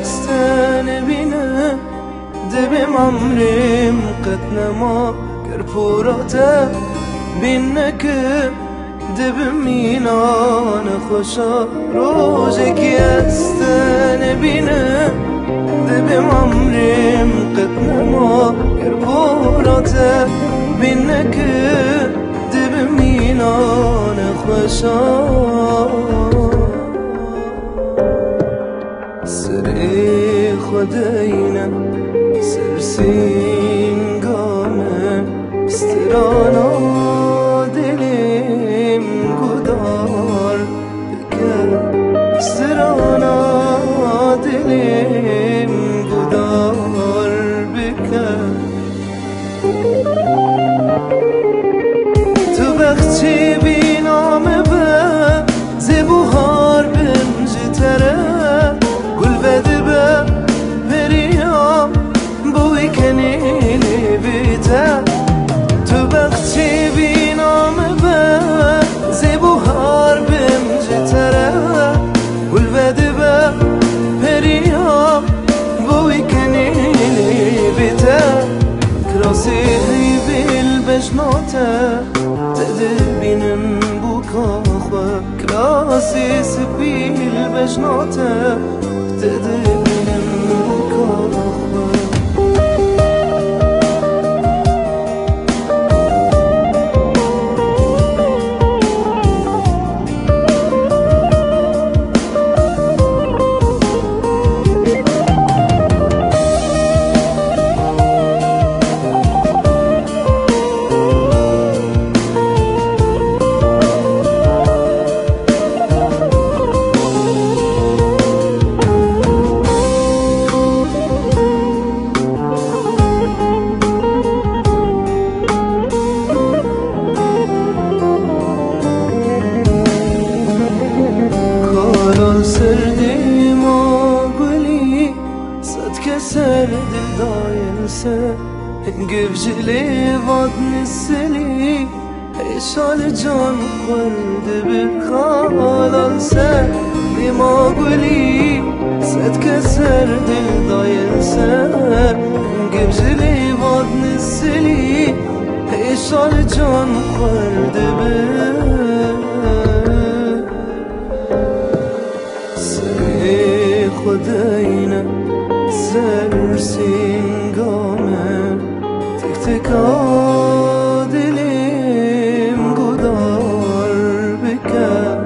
ستان بینه دبم عمرم قد نما کرپوراته بینه که دبم مینان خوشا روزه که ستان بینه دبم عمرم قد نما کرپوراته بینه که دبم مینان خوشا سری خداینا سرسین گامه استرانا دلیم گدار بکن استرانا دلیم گدار بکن تو بخچی بینامه به زبوهار بنج تره گل بده به پریام بوی کنیلی بیته تو بخچی بینامه به زبوهار بنج تره گل بده به پریام بوی کنیلی بیته کراسی هی بیل بجناته تدبینن بو کاخوه کراسی سبیل بجناته تدبینن بو کاخوه سردی ما گلی صد کسر دل داینسه گفجلی واد نسلی ایشال جان خورده بخالان سردی ما گلی صد کسر دل داینسه گفجلی واد نسلی ایشال جان خورده خداینا سرسین گامه تک تکا دلیم گدار بکن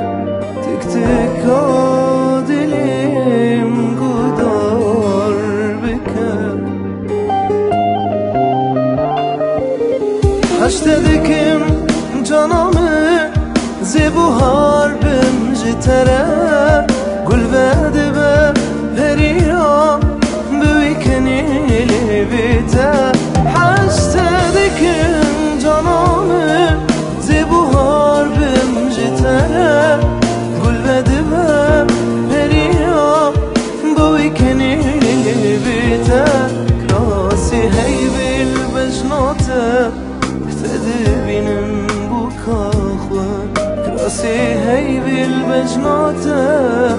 تک تکا دلیم گدار بکن هشته دکم جانامه زبوهار بنج تره گل بده به پریام بوی کنیلی بیته هشته دکن جانامه زبوهار بنج تره گل بده به پریام بوی کنیلی بیته کراسی هی بیل بجناته تدبینن بو کاخوه کراسی هی بیل بجناته